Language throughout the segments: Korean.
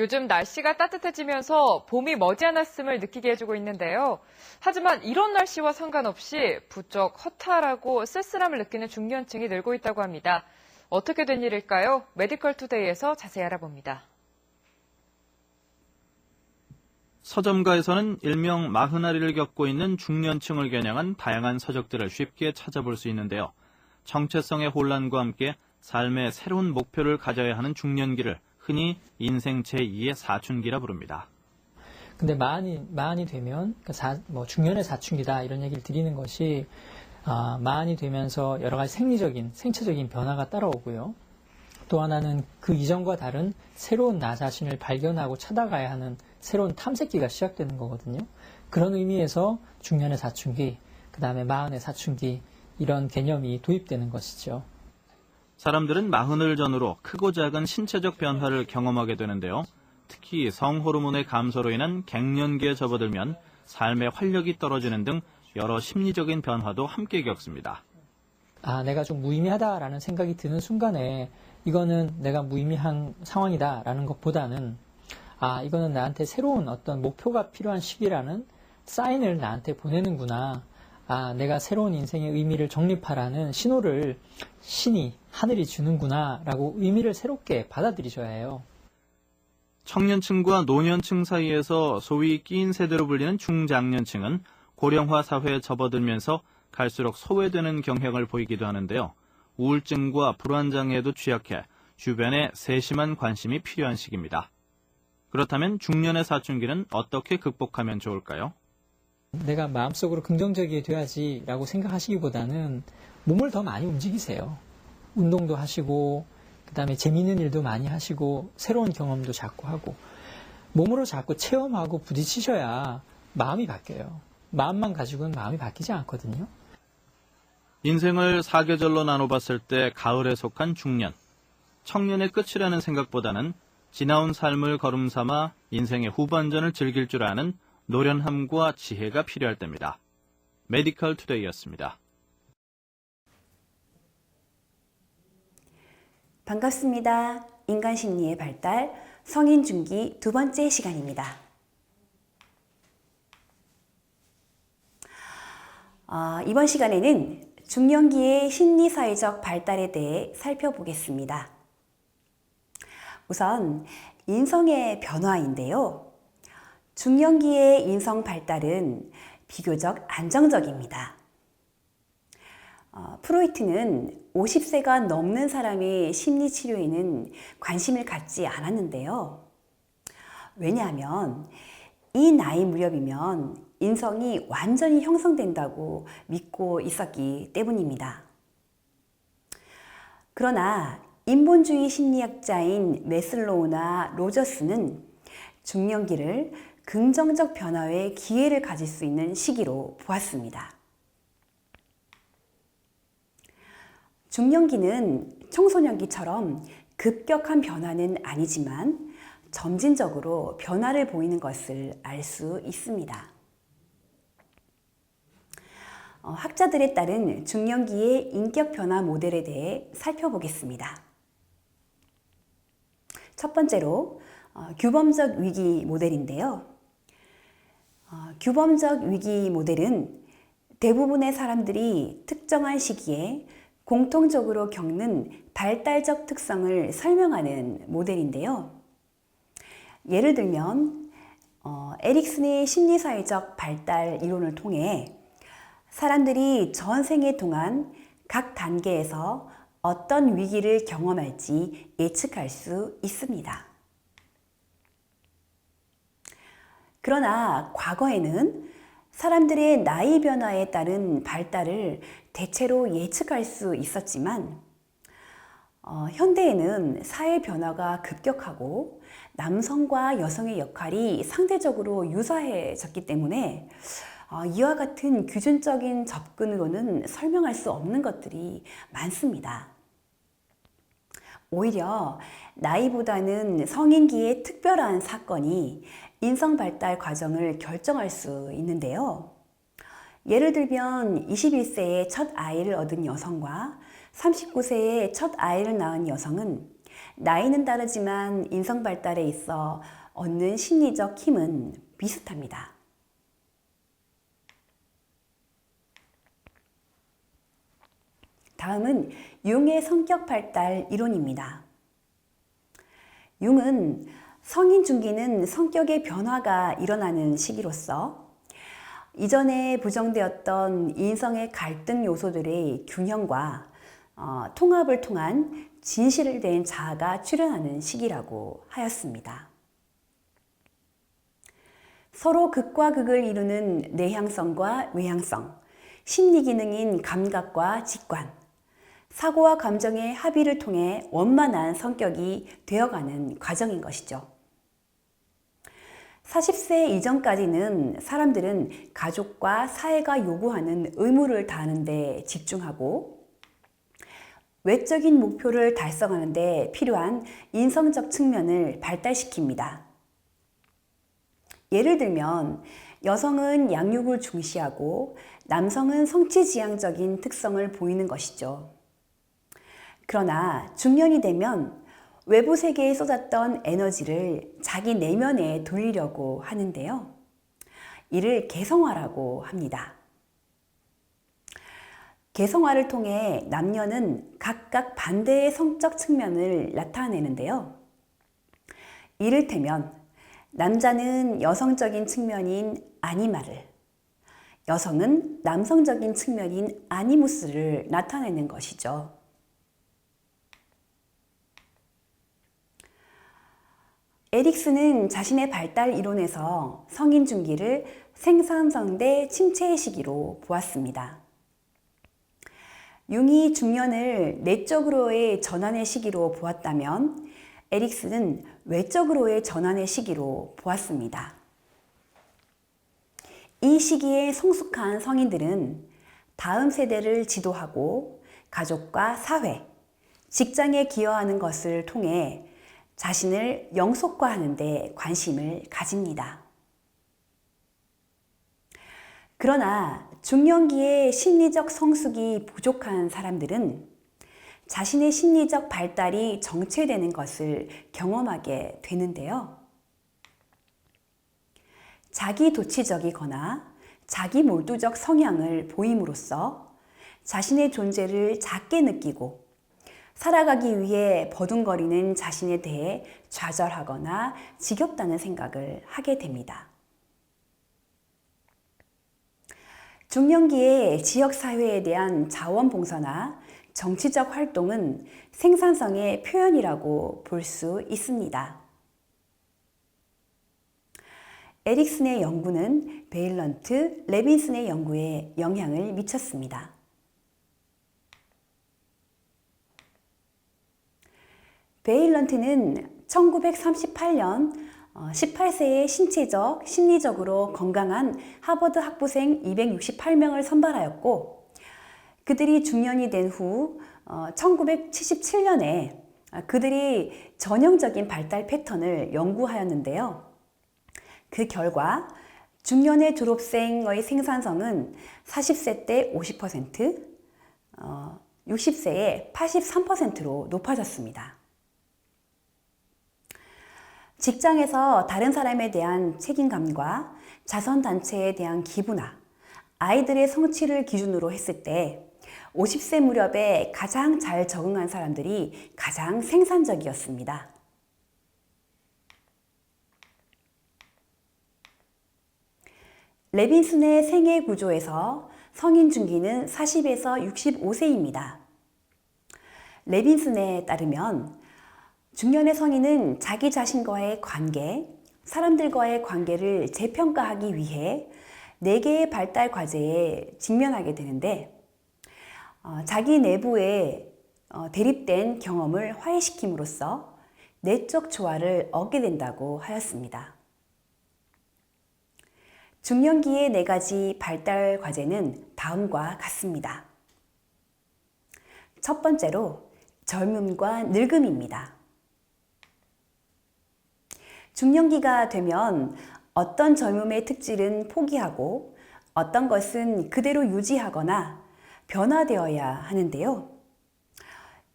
요즘 날씨가 따뜻해지면서 봄이 머지않았음을 느끼게 해주고 있는데요. 하지만 이런 날씨와 상관없이 부쩍 허탈하고 쓸쓸함을 느끼는 중년층이 늘고 있다고 합니다. 어떻게 된 일일까요? 메디컬 투데이에서 자세히 알아봅니다. 서점가에서는 일명 마흔아리를 겪고 있는 중년층을 겨냥한 다양한 서적들을 쉽게 찾아볼 수 있는데요. 정체성의 혼란과 함께 삶의 새로운 목표를 가져야 하는 중년기를 흔히 인생 제2의 사춘기라 부릅니다. 근데 마흔이 되면 중년의 사춘기다 이런 얘기를 드리는 것이 마흔이 되면서 여러 가지 생체적인 변화가 따라오고요. 또 하나는 그 이전과 다른 새로운 나 자신을 발견하고 찾아가야 하는 새로운 탐색기가 시작되는 거거든요. 그런 의미에서 중년의 사춘기, 그 다음에 마흔의 사춘기 이런 개념이 도입되는 것이죠. 사람들은 마흔을 전후로 크고 작은 신체적 변화를 경험하게 되는데요. 특히 성호르몬의 감소로 인한 갱년기에 접어들면 삶의 활력이 떨어지는 등 여러 심리적인 변화도 함께 겪습니다. 내가 좀 무의미하다라는 생각이 드는 순간에 이거는 내가 무의미한 상황이다라는 것보다는 이거는 나한테 새로운 어떤 목표가 필요한 시기라는 사인을 나한테 보내는구나. 내가 새로운 인생의 의미를 정립하라는 신호를 하늘이 주는구나 라고 의미를 새롭게 받아들이셔야 해요. 청년층과 노년층 사이에서 소위 끼인 세대로 불리는 중장년층은 고령화 사회에 접어들면서 갈수록 소외되는 경향을 보이기도 하는데요. 우울증과 불안장애에도 취약해 주변에 세심한 관심이 필요한 시기입니다. 그렇다면 중년의 사춘기는 어떻게 극복하면 좋을까요? 내가 마음속으로 긍정적이 돼야지 라고 생각하시기보다는 몸을 더 많이 움직이세요. 운동도 하시고 그 다음에 재미있는 일도 많이 하시고 새로운 경험도 자꾸 하고 몸으로 자꾸 체험하고 부딪히셔야 마음이 바뀌어요. 마음만 가지고는 마음이 바뀌지 않거든요. 인생을 사계절로 나눠봤을 때 가을에 속한 중년. 청년의 끝이라는 생각보다는 지나온 삶을 걸음삼아 인생의 후반전을 즐길 줄 아는 노련함과 지혜가 필요할 때입니다. 메디컬 투데이였습니다. 반갑습니다. 인간 심리의 발달, 성인 중기 두 번째 시간입니다. 이번 시간에는 중년기의 심리사회적 발달에 대해 살펴보겠습니다. 우선 인성의 변화인데요. 중년기의 인성 발달은 비교적 안정적입니다. 프로이트는 50세가 넘는 사람의 심리치료에는 관심을 갖지 않았는데요. 왜냐하면 이 나이 무렵이면 인성이 완전히 형성된다고 믿고 있었기 때문입니다. 그러나 인본주의 심리학자인 매슬로우나 로저스는 중년기를 긍정적 변화의 기회를 가질 수 있는 시기로 보았습니다. 중년기는 청소년기처럼 급격한 변화는 아니지만 점진적으로 변화를 보이는 것을 알 수 있습니다. 학자들에 따른 중년기의 인격 변화 모델에 대해 살펴보겠습니다. 첫 번째로 규범적 위기 모델인데요. 규범적 위기 모델은 대부분의 사람들이 특정한 시기에 공통적으로 겪는 발달적 특성을 설명하는 모델인데요. 예를 들면 에릭슨의 심리사회적 발달 이론을 통해 사람들이 전생에 동안 각 단계에서 어떤 위기를 경험할지 예측할 수 있습니다. 그러나 과거에는 사람들의 나이 변화에 따른 발달을 대체로 예측할 수 있었지만 현대에는 사회 변화가 급격하고 남성과 여성의 역할이 상대적으로 유사해졌기 때문에 이와 같은 규준적인 접근으로는 설명할 수 없는 것들이 많습니다. 오히려 나이보다는 성인기의 특별한 사건이 인성 발달 과정을 결정할 수 있는데요. 예를 들면 21세에 첫 아이를 얻은 여성과 39세에 첫 아이를 낳은 여성은 나이는 다르지만 인성 발달에 있어 얻는 심리적 힘은 비슷합니다. 다음은 융의 성격 발달 이론입니다. 융은 성인 중기는 성격의 변화가 일어나는 시기로서 이전에 부정되었던 인성의 갈등 요소들의 균형과 통합을 통한 진실된 자아가 출현하는 시기라고 하였습니다. 서로 극과 극을 이루는 내향성과 외향성, 심리 기능인 감각과 직관, 사고와 감정의 합의를 통해 원만한 성격이 되어가는 과정인 것이죠. 40세 이전까지는 사람들은 가족과 사회가 요구하는 의무를 다하는 데 집중하고 외적인 목표를 달성하는 데 필요한 인성적 측면을 발달시킵니다. 예를 들면 여성은 양육을 중시하고 남성은 성취지향적인 특성을 보이는 것이죠. 그러나 중년이 되면 외부 세계에 쏟았던 에너지를 자기 내면에 돌리려고 하는데요. 이를 개성화라고 합니다. 개성화를 통해 남녀는 각각 반대의 성적 측면을 나타내는데요. 이를테면 남자는 여성적인 측면인 아니마를, 여성은 남성적인 측면인 아니무스를 나타내는 것이죠. 에릭슨은 자신의 발달 이론에서 성인 중기를 생산성 대 침체의 시기로 보았습니다. 융이 중년을 내적으로의 전환의 시기로 보았다면 에릭슨은 외적으로의 전환의 시기로 보았습니다. 이 시기에 성숙한 성인들은 다음 세대를 지도하고 가족과 사회, 직장에 기여하는 것을 통해 자신을 영속화하는 데 관심을 가집니다. 그러나 중년기에 심리적 성숙이 부족한 사람들은 자신의 심리적 발달이 정체되는 것을 경험하게 되는데요. 자기도취적이거나 자기몰두적 성향을 보임으로써 자신의 존재를 작게 느끼고 살아가기 위해 버둥거리는 자신에 대해 좌절하거나 지겹다는 생각을 하게 됩니다. 중년기의 지역사회에 대한 자원봉사나 정치적 활동은 생산성의 표현이라고 볼 수 있습니다. 에릭슨의 연구는 베일런트, 레빈슨의 연구에 영향을 미쳤습니다. 베일런트는 1938년 18세의 신체적, 심리적으로 건강한 하버드 학부생 268명을 선발하였고 그들이 중년이 된 후 1977년에 그들이 전형적인 발달 패턴을 연구하였는데요. 그 결과 중년의 졸업생의 생산성은 40세 때 50%, 60세에 83%로 높아졌습니다. 직장에서 다른 사람에 대한 책임감과 자선단체에 대한 기부나 아이들의 성취를 기준으로 했을 때 50세 무렵에 가장 잘 적응한 사람들이 가장 생산적이었습니다. 레빈슨의 생애 구조에서 성인 중기는 40에서 65세입니다. 레빈슨에 따르면 중년의 성인은 자기 자신과의 관계, 사람들과의 관계를 재평가하기 위해 4개의 발달 과제에 직면하게 되는데 자기 내부에 대립된 경험을 화해시킴으로써 내적 조화를 얻게 된다고 하였습니다. 중년기의 4가지 발달 과제는 다음과 같습니다. 첫 번째로 젊음과 늙음입니다. 중년기가 되면 어떤 젊음의 특질은 포기하고 어떤 것은 그대로 유지하거나 변화되어야 하는데요.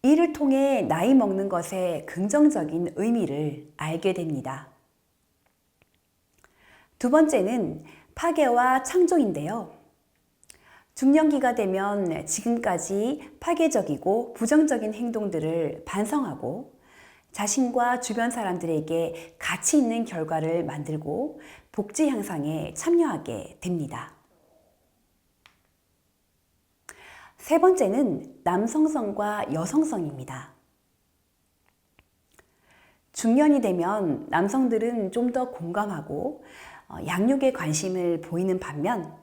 이를 통해 나이 먹는 것의 긍정적인 의미를 알게 됩니다. 두 번째는 파괴와 창조인데요. 중년기가 되면 지금까지 파괴적이고 부정적인 행동들을 반성하고 자신과 주변 사람들에게 가치 있는 결과를 만들고 복지 향상에 참여하게 됩니다. 세 번째는 남성성과 여성성입니다. 중년이 되면 남성들은 좀 더 공감하고 양육에 관심을 보이는 반면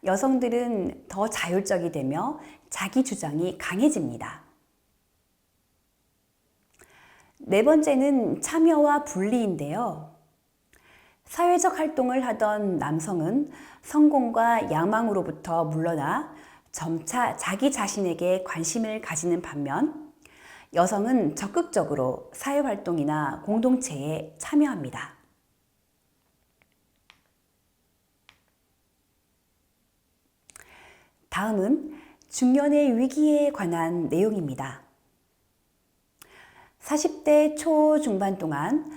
여성들은 더 자율적이 되며 자기 주장이 강해집니다. 네 번째는 참여와 분리인데요. 사회적 활동을 하던 남성은 성공과 야망으로부터 물러나 점차 자기 자신에게 관심을 가지는 반면 여성은 적극적으로 사회활동이나 공동체에 참여합니다. 다음은 중년의 위기에 관한 내용입니다. 40대 초중반 동안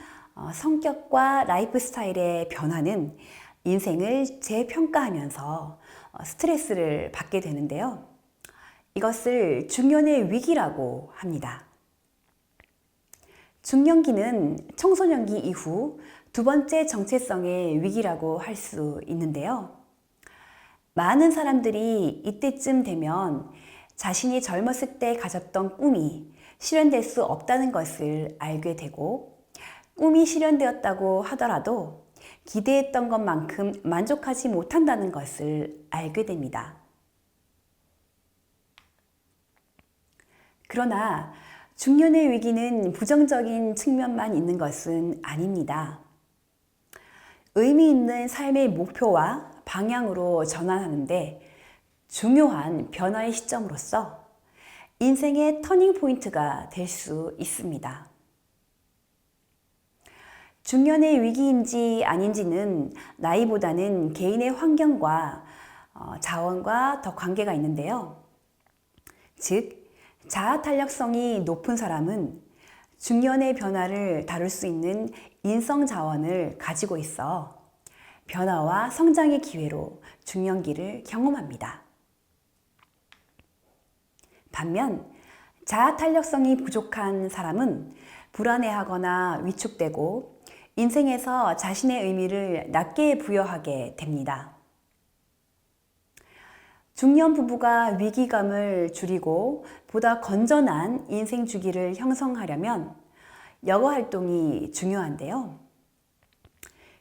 성격과 라이프 스타일의 변화는 인생을 재평가하면서 스트레스를 받게 되는데요. 이것을 중년의 위기라고 합니다. 중년기는 청소년기 이후 두 번째 정체성의 위기라고 할 수 있는데요. 많은 사람들이 이때쯤 되면 자신이 젊었을 때 가졌던 꿈이 실현될 수 없다는 것을 알게 되고, 꿈이 실현되었다고 하더라도 기대했던 것만큼 만족하지 못한다는 것을 알게 됩니다. 그러나 중년의 위기는 부정적인 측면만 있는 것은 아닙니다. 의미 있는 삶의 목표와 방향으로 전환하는데 중요한 변화의 시점으로서 인생의 터닝 포인트가 될 수 있습니다. 중년의 위기인지 아닌지는 나이보다는 개인의 환경과 자원과 더 관계가 있는데요. 즉, 자아 탄력성이 높은 사람은 중년의 변화를 다룰 수 있는 인성 자원을 가지고 있어 변화와 성장의 기회로 중년기를 경험합니다. 반면 자아 탄력성이 부족한 사람은 불안해하거나 위축되고 인생에서 자신의 의미를 낮게 부여하게 됩니다. 중년 부부가 위기감을 줄이고 보다 건전한 인생 주기를 형성하려면 여가 활동이 중요한데요.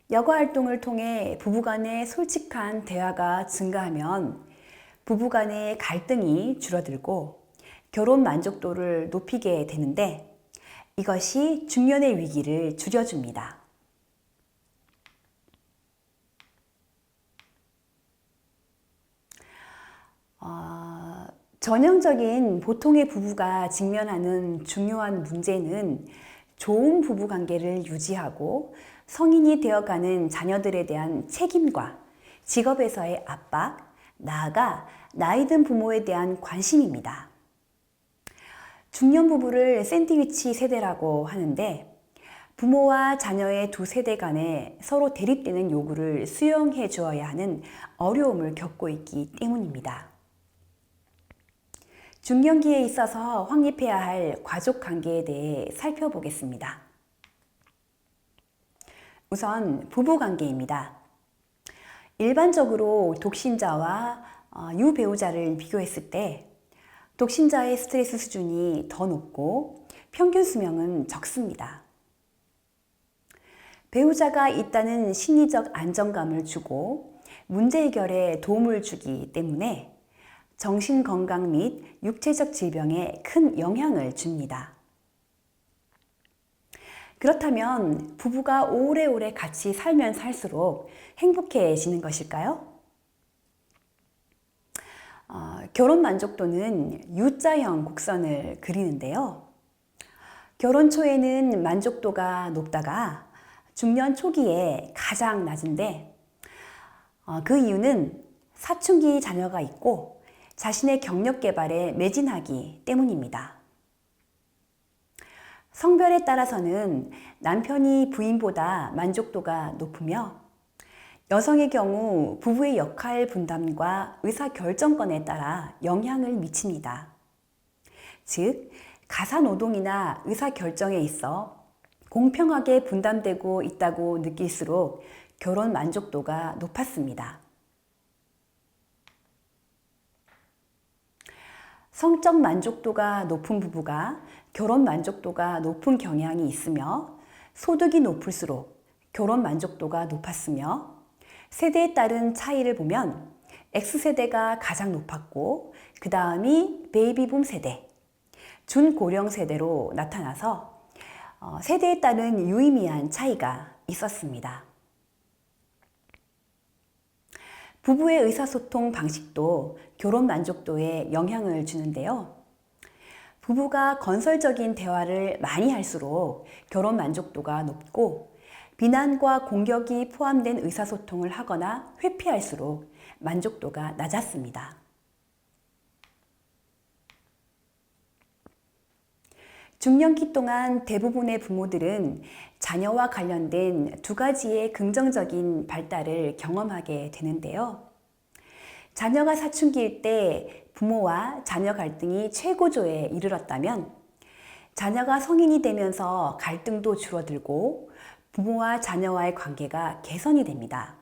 여가 활동을 통해 부부간의 솔직한 대화가 증가하면 부부간의 갈등이 줄어들고 결혼 만족도를 높이게 되는데 이것이 중년의 위기를 줄여줍니다. 전형적인 보통의 부부가 직면하는 중요한 문제는 좋은 부부 관계를 유지하고 성인이 되어가는 자녀들에 대한 책임과 직업에서의 압박, 나아가 나이 든 부모에 대한 관심입니다. 중년 부부를 샌드위치 세대라고 하는데 부모와 자녀의 두 세대 간에 서로 대립되는 요구를 수용해 주어야 하는 어려움을 겪고 있기 때문입니다. 중년기에 있어서 확립해야 할 가족 관계에 대해 살펴보겠습니다. 우선 부부 관계입니다. 일반적으로 독신자와 유배우자를 비교했을 때 독신자의 스트레스 수준이 더 높고 평균 수명은 적습니다. 배우자가 있다는 심리적 안정감을 주고 문제 해결에 도움을 주기 때문에 정신 건강 및 육체적 질병에 큰 영향을 줍니다. 그렇다면 부부가 오래오래 같이 살면 살수록 행복해지는 것일까요? 결혼 만족도는 U자형 곡선을 그리는데요. 결혼 초에는 만족도가 높다가 중년 초기에 가장 낮은데 그 이유는 사춘기 자녀가 있고 자신의 경력 개발에 매진하기 때문입니다. 성별에 따라서는 남편이 부인보다 만족도가 높으며 여성의 경우 부부의 역할 분담과 의사결정권에 따라 영향을 미칩니다. 즉, 가사노동이나 의사결정에 있어 공평하게 분담되고 있다고 느낄수록 결혼 만족도가 높았습니다. 성적 만족도가 높은 부부가 결혼 만족도가 높은 경향이 있으며 소득이 높을수록 결혼 만족도가 높았으며 세대에 따른 차이를 보면 X세대가 가장 높았고 그 다음이 베이비붐 세대, 준고령 세대로 나타나서 세대에 따른 유의미한 차이가 있었습니다. 부부의 의사소통 방식도 결혼 만족도에 영향을 주는데요. 부부가 건설적인 대화를 많이 할수록 결혼 만족도가 높고 비난과 공격이 포함된 의사소통을 하거나 회피할수록 만족도가 낮았습니다. 중년기 동안 대부분의 부모들은 자녀와 관련된 두 가지의 긍정적인 발달을 경험하게 되는데요. 자녀가 사춘기일 때 부모와 자녀 갈등이 최고조에 이르렀다면 자녀가 성인이 되면서 갈등도 줄어들고 부모와 자녀와의 관계가 개선이 됩니다.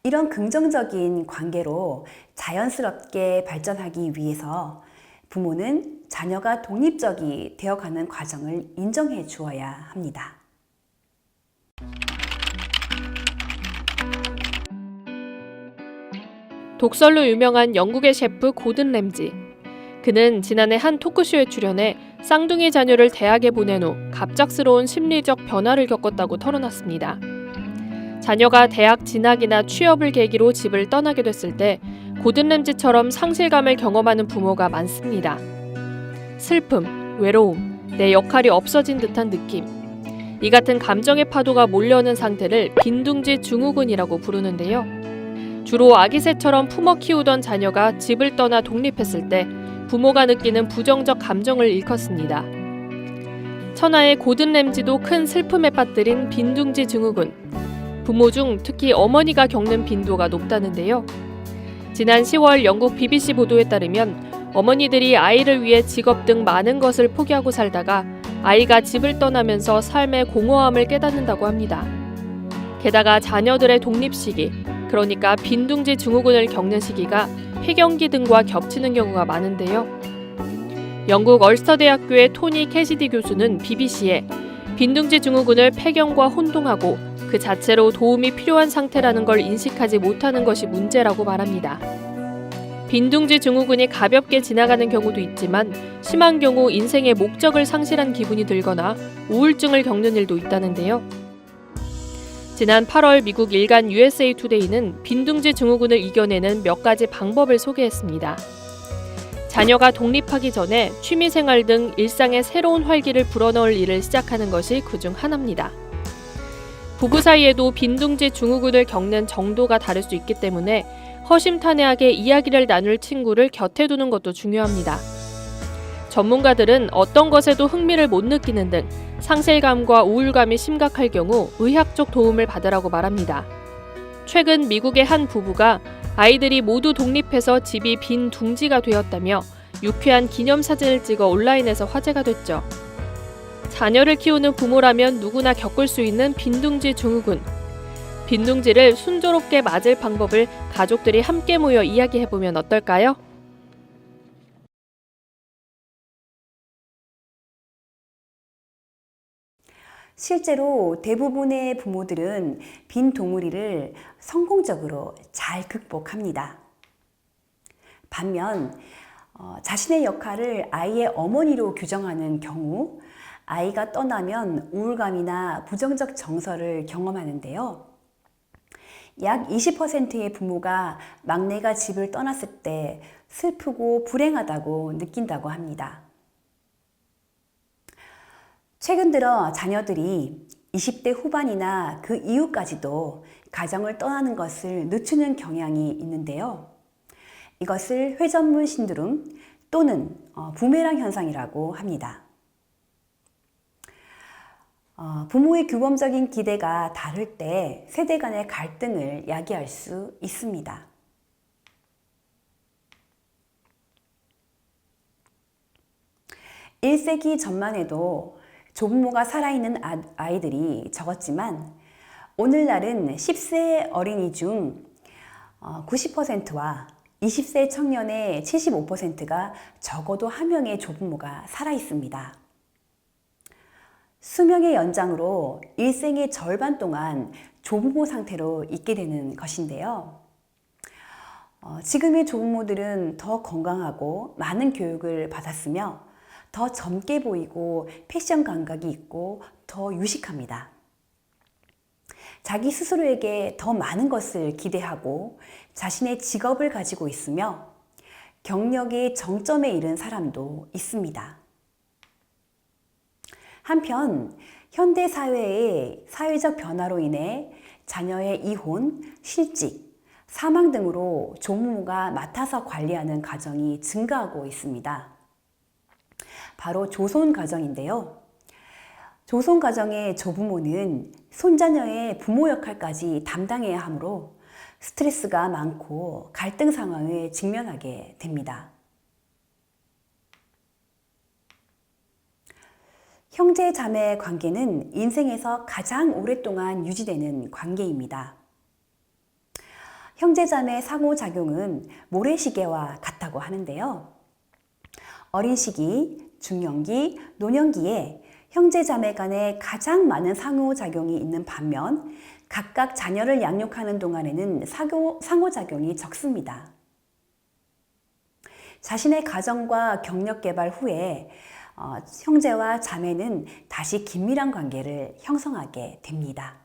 이런 긍정적인 관계로 자연스럽게 발전하기 위해서 부모는 자녀가 독립적이 되어가는 과정을 인정해 주어야 합니다. 독설로 유명한 영국의 셰프 고든 램지. 그는 지난해 한 토크쇼에 출연해 쌍둥이 자녀를 대학에 보낸 후 갑작스러운 심리적 변화를 겪었다고 털어놨습니다. 자녀가 대학 진학이나 취업을 계기로 집을 떠나게 됐을 때 고든 램지처럼 상실감을 경험하는 부모가 많습니다. 슬픔, 외로움, 내 역할이 없어진 듯한 느낌. 이 같은 감정의 파도가 몰려오는 상태를 빈둥지 증후군이라고 부르는데요. 주로 아기새처럼 품어 키우던 자녀가 집을 떠나 독립했을 때 부모가 느끼는 부정적 감정을 일컫습니다. 천하의 고든 램지도 큰 슬픔에 빠뜨린 빈둥지 증후군. 부모 중 특히 어머니가 겪는 빈도가 높다는데요. 지난 10월 영국 BBC 보도에 따르면 어머니들이 아이를 위해 직업 등 많은 것을 포기하고 살다가 아이가 집을 떠나면서 삶의 공허함을 깨닫는다고 합니다. 게다가 자녀들의 독립 시기, 그러니까 빈둥지 증후군을 겪는 시기가 폐경기 등과 겹치는 경우가 많은데요. 영국 얼스터 대학교의 토니 캐시디 교수는 BBC에 빈둥지 증후군을 폐경과 혼동하고 그 자체로 도움이 필요한 상태라는 걸 인식하지 못하는 것이 문제라고 말합니다. 빈둥지 증후군이 가볍게 지나가는 경우도 있지만 심한 경우 인생의 목적을 상실한 기분이 들거나 우울증을 겪는 일도 있다는데요. 지난 8월 미국 일간 USA 투데이는 빈둥지 증후군을 이겨내는 몇 가지 방법을 소개했습니다. 자녀가 독립하기 전에 취미생활 등 일상의 새로운 활기를 불어넣을 일을 시작하는 것이 그중 하나입니다. 부부 사이에도 빈둥지 증후군을 겪는 정도가 다를 수 있기 때문에 허심탄회하게 이야기를 나눌 친구를 곁에 두는 것도 중요합니다. 전문가들은 어떤 것에도 흥미를 못 느끼는 등 상실감과 우울감이 심각할 경우 의학적 도움을 받으라고 말합니다. 최근 미국의 한 부부가 아이들이 모두 독립해서 집이 빈 둥지가 되었다며 유쾌한 기념사진을 찍어 온라인에서 화제가 됐죠. 자녀를 키우는 부모라면 누구나 겪을 수 있는 빈둥지 증후군. 빈둥지를 순조롭게 맞을 방법을 가족들이 함께 모여 이야기해보면 어떨까요? 실제로 대부분의 부모들은 빈 동물이를 성공적으로 잘 극복합니다. 반면 자신의 역할을 아이의 어머니로 규정하는 경우 아이가 떠나면 우울감이나 부정적 정서를 경험하는데요. 약 20%의 부모가 막내가 집을 떠났을 때 슬프고 불행하다고 느낀다고 합니다. 최근 들어 자녀들이 20대 후반이나 그 이후까지도 가정을 떠나는 것을 늦추는 경향이 있는데요. 이것을 회전문 신드롬 또는 부메랑 현상이라고 합니다. 부모의 규범적인 기대가 다를 때 세대 간의 갈등을 야기할 수 있습니다. (1세기) 전만 해도 조부모가 살아있는 아이들이 적었지만 오늘날은 10세 어린이 중 90%와 20세 청년의 75%가 적어도 한 명의 조부모가 살아있습니다. 수명의 연장으로 일생의 절반 동안 조부모 상태로 있게 되는 것인데요. 지금의 조부모들은 더 건강하고 많은 교육을 받았으며 더 젊게 보이고 패션 감각이 있고 더 유식합니다. 자기 스스로에게 더 많은 것을 기대하고 자신의 직업을 가지고 있으며 경력의 정점에 이른 사람도 있습니다. 한편 현대 사회의 사회적 변화로 인해 자녀의 이혼, 실직, 사망 등으로 조부모가 맡아서 관리하는 가정이 증가하고 있습니다. 바로 조손 가정인데요. 조손 가정의 조부모는 손자녀의 부모 역할까지 담당해야 하므로 스트레스가 많고 갈등 상황에 직면하게 됩니다. 형제 자매 관계는 인생에서 가장 오랫동안 유지되는 관계입니다. 형제 자매 상호작용은 모래시계와 같다고 하는데요. 어린 시기, 중년기, 노년기에 형제 자매 간에 가장 많은 상호작용이 있는 반면 각각 자녀를 양육하는 동안에는 상호작용이 적습니다. 자신의 가정과 경력 개발 후에 형제와 자매는 다시 긴밀한 관계를 형성하게 됩니다.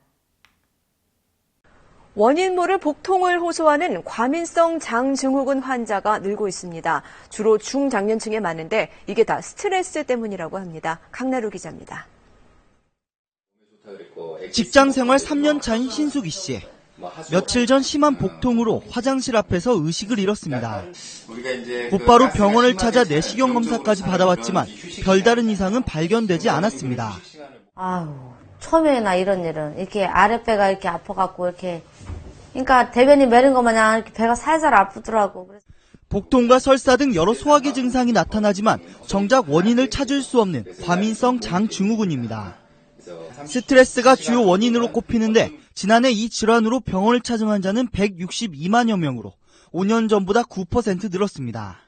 원인 모를 복통을 호소하는 과민성 장증후군 환자가 늘고 있습니다. 주로 중장년층에 많은데 이게 다 스트레스 때문이라고 합니다. 강나루 기자입니다. 직장 생활 3년 차인 신수기 씨. 며칠 전 심한 복통으로 화장실 앞에서 의식을 잃었습니다. 곧바로 병원을 찾아 내시경 검사까지 받아왔지만 별다른 이상은 발견되지 않았습니다. 아유, 처음에나 이런 일은 이렇게 아랫배가 이렇게 아파갖고 이렇게 그러니까 대변이 메른 것 마냥 이렇게 배가 살살 아프더라고. 복통과 설사 등 여러 소화기 증상이 나타나지만 정작 원인을 찾을 수 없는 과민성 장증후군입니다. 스트레스가 주요 원인으로 꼽히는데 지난해 이 질환으로 병원을 찾은 환자는 162만여 명으로 5년 전보다 9% 늘었습니다.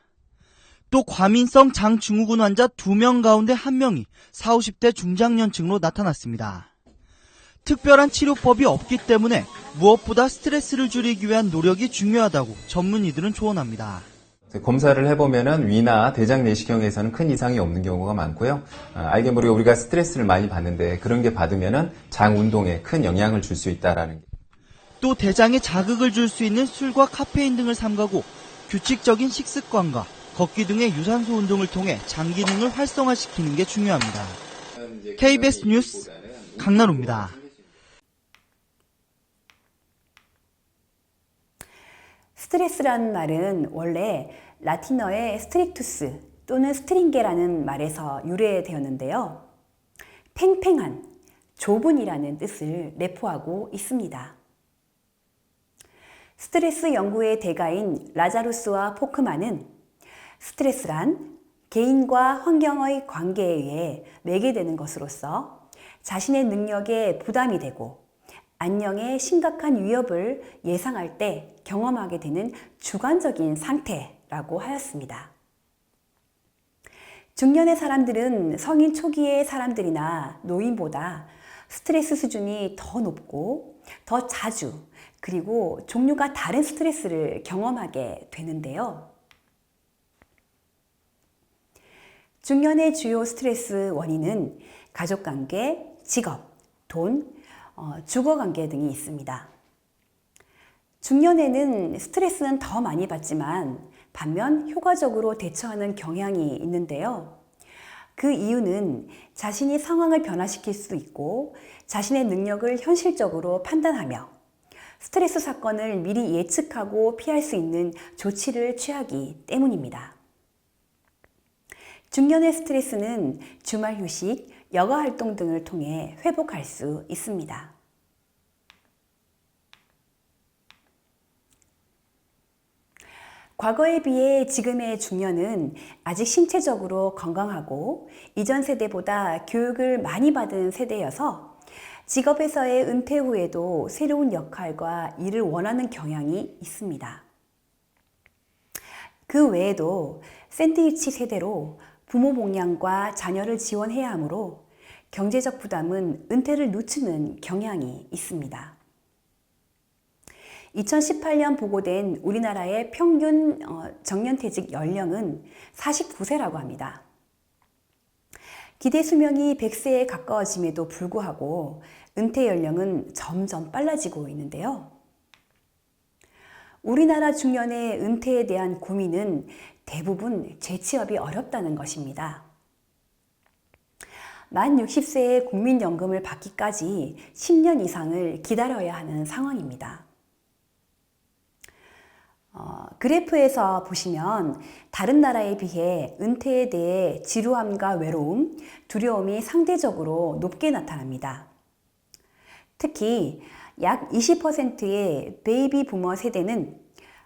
또 과민성 장증후군 환자 2명 가운데 1명이 40, 50대 중장년층으로 나타났습니다. 특별한 치료법이 없기 때문에 무엇보다 스트레스를 줄이기 위한 노력이 중요하다고 전문의들은 조언합니다. 검사를 해보면은 위나 대장 내시경에서는 큰 이상이 없는 경우가 많고요. 알게 모르게 우리가 스트레스를 많이 받는데 그런 게 받으면은 장 운동에 큰 영향을 줄 수 있다라는 게. 또 대장에 자극을 줄 수 있는 술과 카페인 등을 삼가고 규칙적인 식습관과 걷기 등의 유산소 운동을 통해 장 기능을 활성화시키는 게 중요합니다. KBS 뉴스 강나루입니다. 스트레스라는 말은 원래 라틴어의 스트릭투스 또는 스트링게라는 말에서 유래되었는데요. 팽팽한, 좁은이라는 뜻을 내포하고 있습니다. 스트레스 연구의 대가인 라자루스와 포크만은 스트레스란 개인과 환경의 관계에 의해 매개되는 것으로서 자신의 능력에 부담이 되고 안녕에 심각한 위협을 예상할 때 경험하게 되는 주관적인 상태라고 하였습니다. 중년의 사람들은 성인 초기의 사람들이나 노인보다 스트레스 수준이 더 높고 더 자주 그리고 종류가 다른 스트레스를 경험하게 되는데요. 중년의 주요 스트레스 원인은 가족관계, 직업, 돈, 주거관계 등이 있습니다. 중년에는 스트레스는 더 많이 받지만 반면 효과적으로 대처하는 경향이 있는데요. 그 이유는 자신이 상황을 변화시킬 수 있고 자신의 능력을 현실적으로 판단하며 스트레스 사건을 미리 예측하고 피할 수 있는 조치를 취하기 때문입니다. 중년의 스트레스는 주말 휴식, 여가 활동 등을 통해 회복할 수 있습니다. 과거에 비해 지금의 중년은 아직 신체적으로 건강하고 이전 세대보다 교육을 많이 받은 세대여서 직업에서의 은퇴 후에도 새로운 역할과 일을 원하는 경향이 있습니다. 그 외에도 샌드위치 세대로 부모 목량과 자녀를 지원해야 하므로 경제적 부담은 은퇴를 늦추는 경향이 있습니다. 2018년 보고된 우리나라의 평균 정년퇴직 연령은 49세라고 합니다. 기대 수명이 100세에 가까워짐에도 불구하고 은퇴 연령은 점점 빨라지고 있는데요. 우리나라 중년의 은퇴에 대한 고민은 대부분 재취업이 어렵다는 것입니다. 만 60세에 국민연금을 받기까지 10년 이상을 기다려야 하는 상황입니다. 그래프에서 보시면 다른 나라에 비해 은퇴에 대해 지루함과 외로움, 두려움이 상대적으로 높게 나타납니다. 특히 약 20%의 베이비 부머 세대는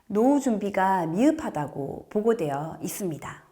노후 준비가 미흡하다고 보고되어 있습니다.